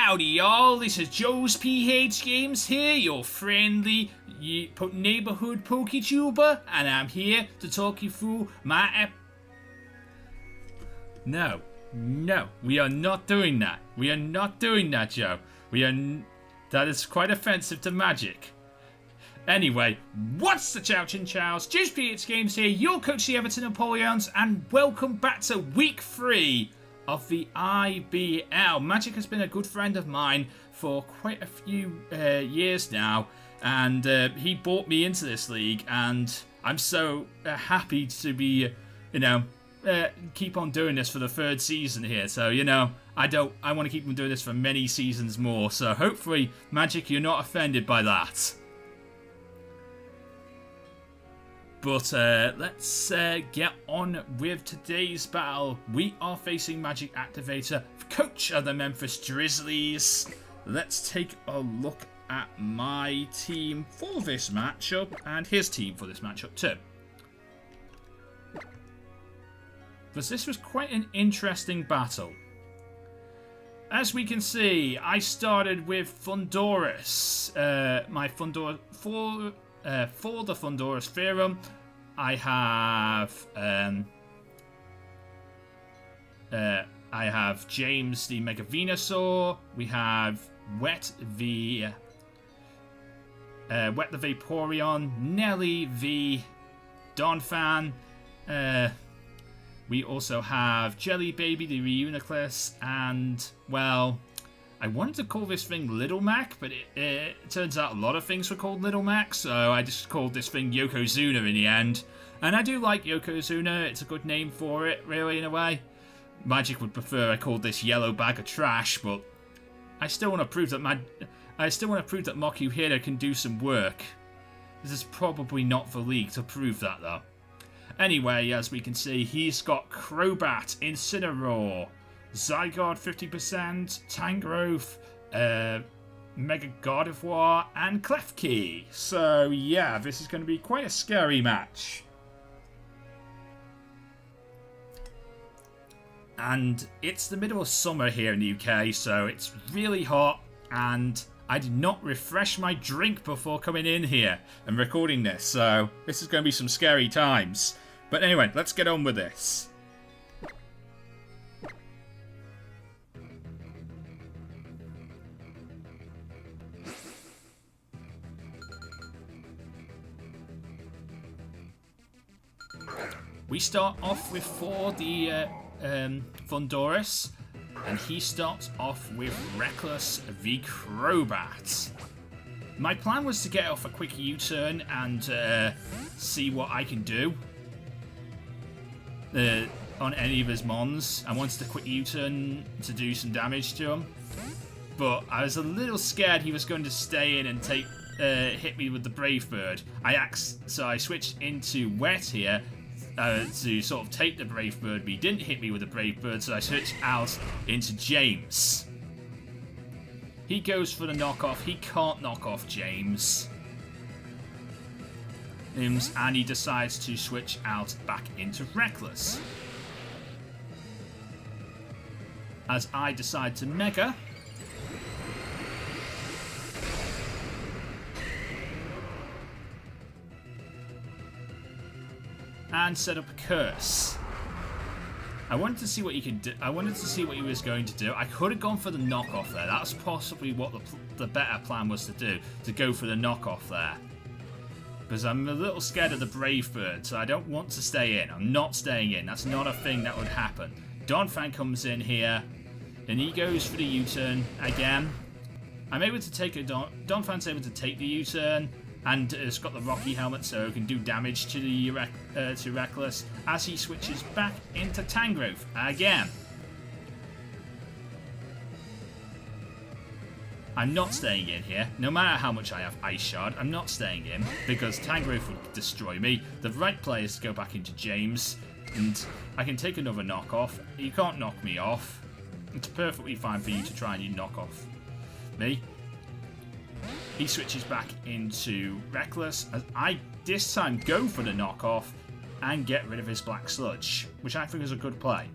Howdy y'all, this is JoesphGames here, your friendly neighborhood PokeTuber, and I'm here to talk you through my No, we are not doing that. We are not doing that, Joe. That is quite offensive to Magic. Anyway, what's the Chow Chinchows? JoesphGames here, your coach the Everton Empoleons, and welcome back to week 3 of the IBL. Magic has been a good friend of mine for quite a few years now, and he brought me into this league, and I'm so happy to be, keep on doing this for the 3rd season here. So, I want to keep on doing this for many seasons more. So hopefully, Magic, you're not offended by that. But let's get on with today's battle. We are facing Magic Activatr, coach of the Memphis Drizzlies. Let's take a look at my team for this matchup and his team for this matchup too. Because this was quite an interesting battle. As we can see, I started with Thunderous. For the Thunderous Theorem, I have James the Mega Venusaur. We have Wet the Vaporeon, Nelly the Donphan. We also have Jelly Baby the Reuniclus, and well, I wanted to call this thing Little Mac, but it turns out a lot of things were called Little Mac, so I just called this thing Yokozuna in the end. And I do like Yokozuna, it's a good name for it, really, in a way. Magic would prefer I called this Yellow Bag of Trash, but I still want to prove that Moku Hero can do some work. This is probably not the league to prove that, though. Anyway, as we can see, he's got Crobat, Incineroar, Zygarde 50%, Tangrowth, Mega Gardevoir, and Klefki. So yeah, this is going to be quite a scary match. And it's the middle of summer here in the UK, so it's really hot, and I did not refresh my drink before coming in here and recording this, so this is going to be some scary times. But anyway, let's get on with this. We start off with the Thunderous, and he starts off with Reckless the Crobat. My plan was to get off a quick U-turn and see what I can do on any of his mons. I wanted to quick U-turn to do some damage to him, but I was a little scared he was going to stay in and hit me with the Brave Bird. So I switched into Wet here to sort of take the Brave Bird, but he didn't hit me with the Brave Bird, so I switched out into James. He goes for the knockoff. He can't knock off James. And he decides to switch out back into Reckless. As I decide to Mega. And set up a Curse. I wanted to see what he could do. I wanted to see what he was going to do. I could have gone for the knockoff there. That's possibly what the better plan was to do. To go for the knockoff there. Because I'm a little scared of the Brave Bird, so I don't want to stay in. I'm not staying in. That's not a thing that would happen. Donphan comes in here, and he goes for the U-turn again. I'm able to take a Donphan's able to take the U-turn, and it's got the Rocky Helmet, so it can do damage to the to Reckless as he switches back into Tangrowth again. I'm not staying in here. No matter how much I have Ice Shard, I'm not staying in because Tangrowth would destroy me. The right play is to go back into James, and I can take another knockoff. You can't knock me off. It's perfectly fine for you to try and knock off me. He switches back into Reckless as I this time go for the knockoff and get rid of his Black Sludge, which I think is a good play.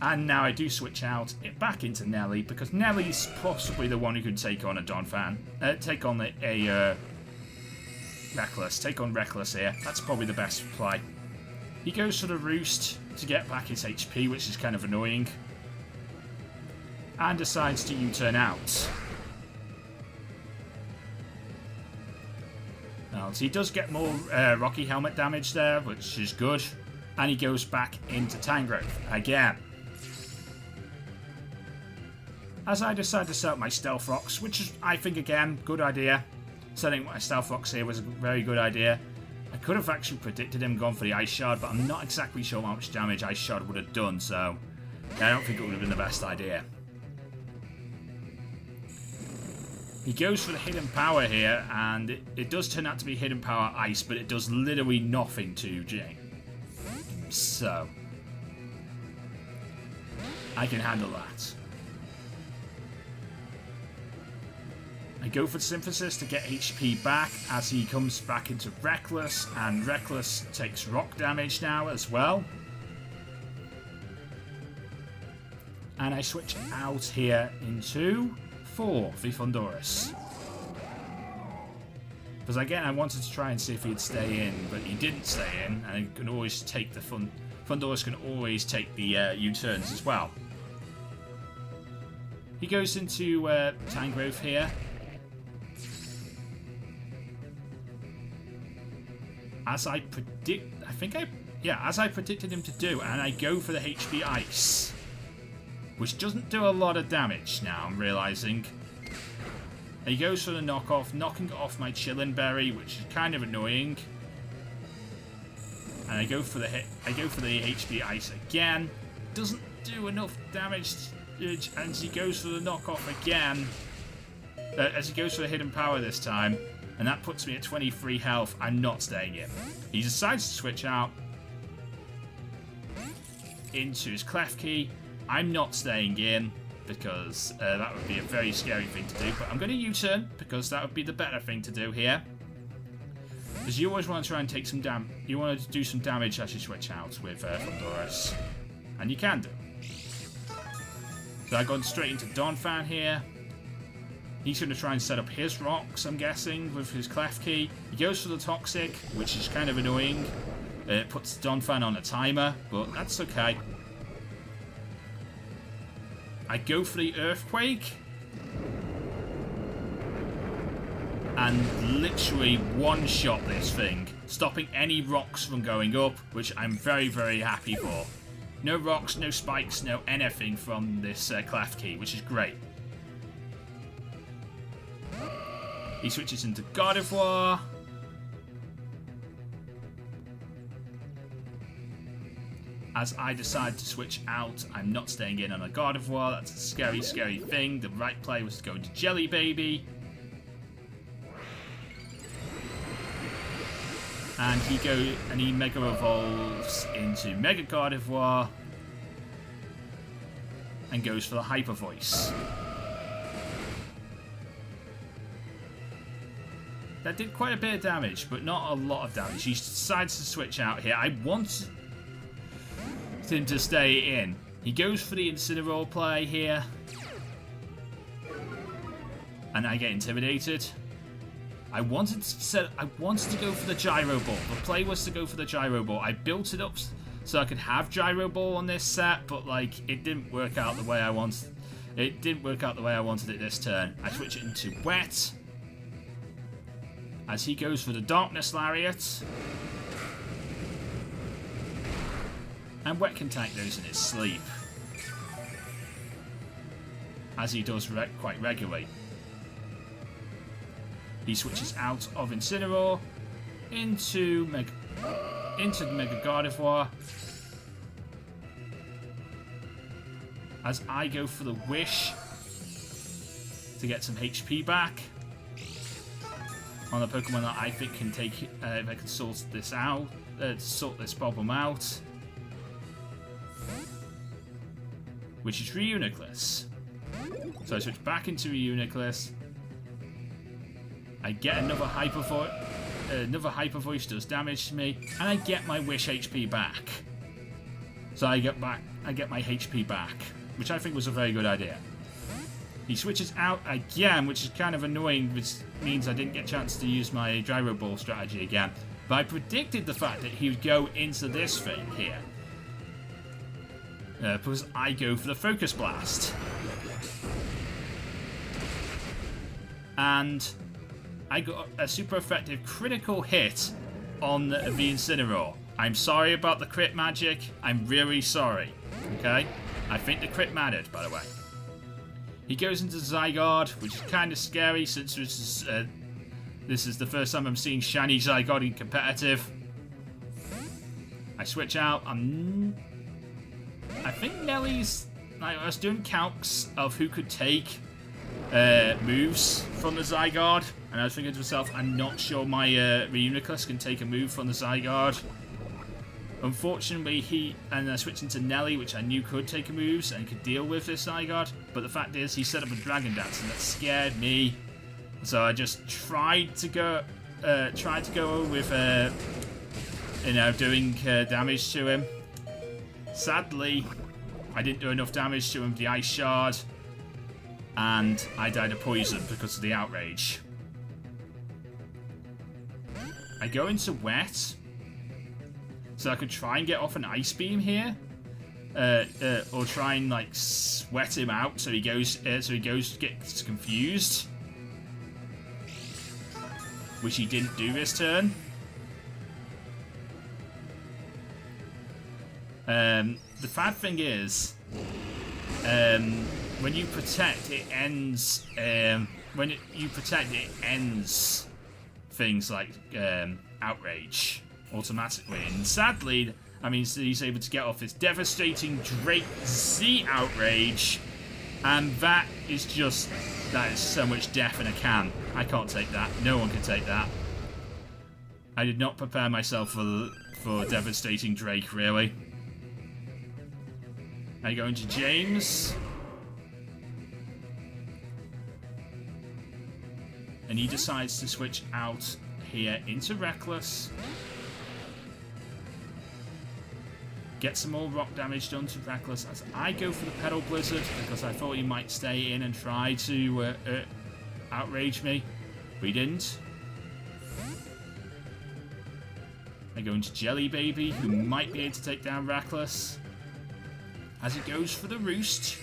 And now I do switch out it back into Nelly, because Nelly's possibly the one who could take on a Donphan. Take on a Reckless. Take on Reckless here. That's probably the best play. He goes for the Roost to get back his HP, which is kind of annoying. And decides to U-turn out. Now, so he does get more Rocky Helmet damage there, which is good. And he goes back into Tangrowth again. As I decide to set up my Stealth Rocks, which is, I think, again, good idea. Setting my Stealth Rocks here was a very good idea. I could have actually predicted him going for the Ice Shard, but I'm not exactly sure how much damage Ice Shard would have done, so I don't think it would have been the best idea. He goes for the Hidden Power here, and it does turn out to be Hidden Power Ice, but it does literally nothing to Jane. So I can handle that. I go for Synthesis to get HP back as he comes back into Reckless, and Reckless takes rock damage now as well. And I switch out here into 4 for Thundurus. Because again, I wanted to try and see if he'd stay in, but he didn't stay in, and he can always take the Thundurus can always take the U-turns as well. He goes into Tangrowth here. As I as I predicted him to do, and I go for the HP Ice, which doesn't do a lot of damage now, I'm realizing. He goes for the knockoff, knocking off my Chillin Berry, which is kind of annoying. And I go for the HP Ice again. Doesn't do enough damage, and he goes for the knockoff again. As he goes for the Hidden Power this time. And that puts me at 23 health. I'm not staying in. He decides to switch out into his Klefki. I'm not staying in because that would be a very scary thing to do. But I'm going to U-turn because that would be the better thing to do here. Because you always want to try and take some damage. You want to do some damage as you switch out with Thundurus. And you can do. So I've gone straight into Donphan here. He's going to try and set up his rocks, I'm guessing, with his Klefki. He goes for the Toxic, which is kind of annoying. It puts Donphan on a timer, but that's okay. I go for the Earthquake. And literally one-shot this thing, stopping any rocks from going up, which I'm very, very happy for. No rocks, no spikes, no anything from this Klefki, which is great. He switches into Gardevoir. As I decide to switch out, I'm not staying in on a Gardevoir. That's a scary, scary thing. The right play was to go into Jelly Baby. And he Mega Evolves into Mega Gardevoir. And goes for the Hyper Voice. That did quite a bit of damage, but not a lot of damage. He decides to switch out here. I want him to stay in. He goes for the Incineroar play here. And I get intimidated. I wanted to go for the Gyro Ball. The play was to go for the Gyro Ball. I built it up so I could have Gyro Ball on this set, but like it didn't work out the way I wanted. It didn't work out the way I wanted it this turn. I switch it into Wet. As he goes for the Darkness Lariat. And Wet can tank those in his sleep. As he does quite regularly. He switches out of Incineroar into Mega Gardevoir. As I go for the Wish to get some HP back on a Pokemon that I think can take if I can sort this out, sort this problem out, which is Reuniclus. So I switch back into Reuniclus. I get another Hyper Voice. Another Hyper Voice does damage to me, and I get my Wish HP back. So I get my HP back, which I think was a very good idea. He switches out again, which is kind of annoying, which means I didn't get a chance to use my gyro ball strategy again. But I predicted the fact that he would go into this thing here. Because I go for the Focus Blast. And I got a super effective critical hit on the Incineroar. I'm sorry about the crit magic. I'm really sorry. Okay? I think the crit mattered, by the way. He goes into Zygarde, which is kind of scary since this is the first time I'm seeing shiny Zygarde in competitive. I switch out. I think Nellie's... I was doing calcs of who could take moves from the Zygarde, and I was thinking to myself, I'm not sure my Reuniclus can take a move from the Zygarde. Unfortunately, I switched into Nelly, which I knew could take moves and could deal with this Zygarde. But the fact is, he set up a Dragon Dance, and that scared me. So I just tried to go with, doing damage to him. Sadly, I didn't do enough damage to him with the Ice Shard, and I died of poison because of the outrage. I go into Wet. So I could try and get off an Ice Beam here, or try and like sweat him out so he gets confused, which he didn't do this turn. The bad thing is, when you protect, it ends. Things like outrage automatically, and sadly, I mean, he's able to get off his devastating Drake Z outrage, and that is so much death in a can. I can't take that. No one can take that. I did not prepare myself for devastating Drake, really. I go into James, and he decides to switch out here into Reckless. Get some more rock damage done to Reckless as I go for the Pedal Blizzard because I thought he might stay in and try to outrage me, but he didn't. I go into Jelly Baby, who might be able to take down Reckless, as he goes for the Roost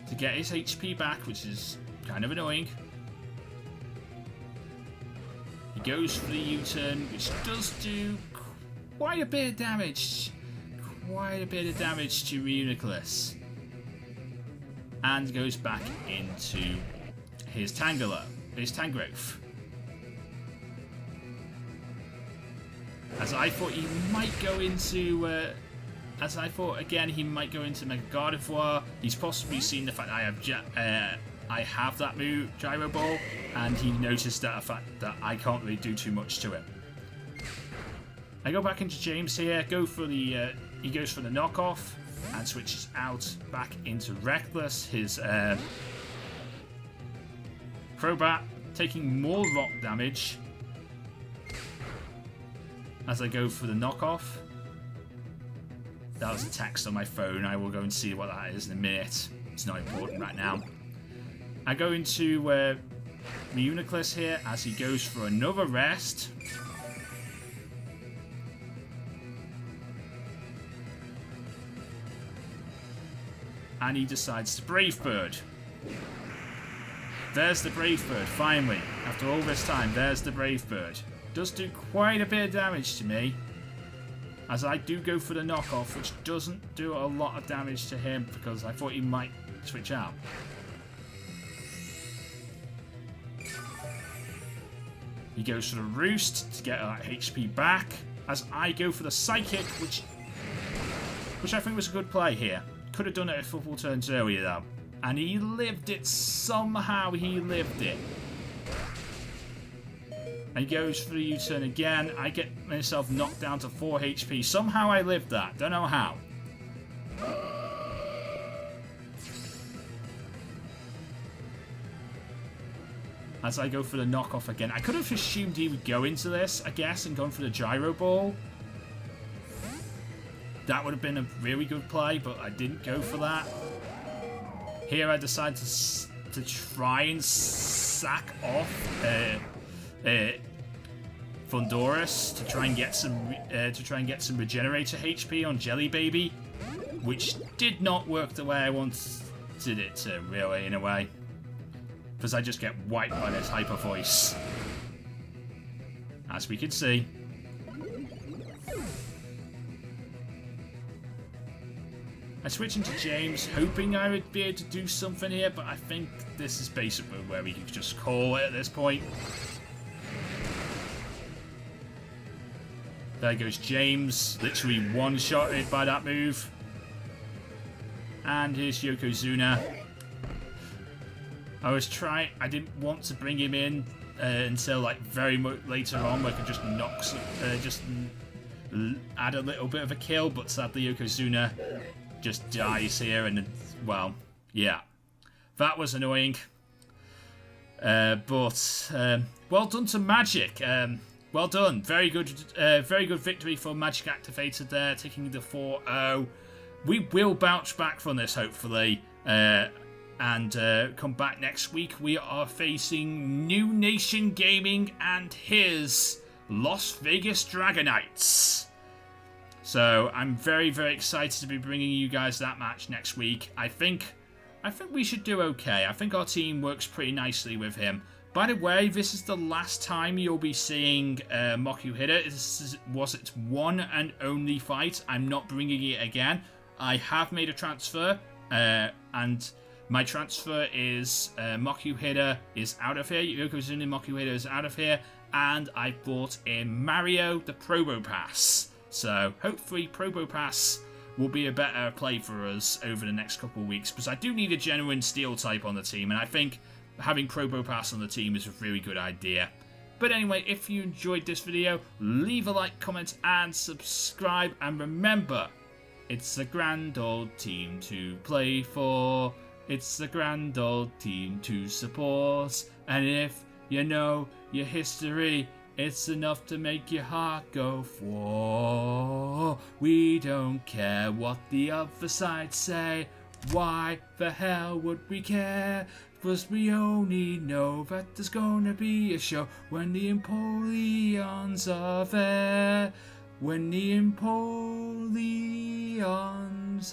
to get his HP back, which is kind of annoying. He goes for the U-turn, which does do quite a bit of damage. Quite a bit of damage to Reuniclus. And goes back into his Tangrowth. As I thought he might go into... he might go into Mega Gardevoir. He's possibly seen the fact I have that move, Gyro Ball, and he noticed that fact that I can't really do too much to it. I go back into James here, he goes for the knockoff, and switches out back into Reckless, his Crobat, taking more rock damage as I go for the knockoff. That was a text on my phone. I will go and see what that is in a minute. It's not important right now. I go into Reuniclus here as he goes for another rest. And he decides to Brave Bird. There's the Brave Bird, finally. After all this time, there's the Brave Bird. Does do quite a bit of damage to me, as I do go for the knockoff, which doesn't do a lot of damage to him because I thought he might switch out. He goes for the Roost to get that HP back, as I go for the Psychic, which I think was a good play here. Could have done it a couple turns earlier though. And he lived it. Somehow he lived it. And he goes for the U-turn again. I get myself knocked down to 4 HP. Somehow I lived that. Don't know how. As I go for the knockoff again. I could have assumed he would go into this, I guess, and gone for the Gyro Ball. That would have been a really good play, but I didn't go for that. Here I decided to try and sack off Thunderous to try and get some regenerator HP on Jelly Baby, which did not work the way I wanted it to, really, in a way, because I just get wiped by this hyper voice, as we can see. I switched into James, hoping I would be able to do something here, but I think this is basically where we can just call it at this point. There goes James, literally one-shotted by that move. And here's Yokozuna. I didn't want to bring him in until like very much later on, where I could just knock, just add a little bit of a kill, but sadly Yokozuna just dies here, and well, yeah, that was annoying. But well done to Magic. Well done, very good victory for Magic Activatr there, taking the 4-0. We will bounce back from this, hopefully, and come back next week. We are facing New Nation Gaming and his Las Vegas Dragonites. So I'm very, very excited to be bringing you guys that match next week. I think we should do okay. I think our team works pretty nicely with him. By the way, this is the last time you'll be seeing Mokuhira. This was its one and only fight. I'm not bringing it again. I have made a transfer, and my transfer is Mokuhira is out of here. Yokozuna Mokuhira is out of here, and I bought in Mario the Probo Pass. So hopefully Probo Pass will be a better play for us over the next couple of weeks, because I do need a genuine steel type on the team, and I think having Probo Pass on the team is a really good idea. But anyway, if you enjoyed this video, leave a like, comment, and subscribe. And remember, it's a grand old team to play for. It's a grand old team to support. And if you know your history, it's enough to make your heart go for. We don't care what the other side say. Why the hell would we care? Because we only know that there's gonna be a show when the Empoleons are there. When the Empoleons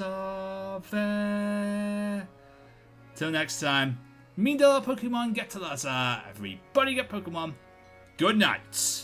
are there. Till next time, Mindala Pokemon get to Laza. Everybody get Pokemon. Good night.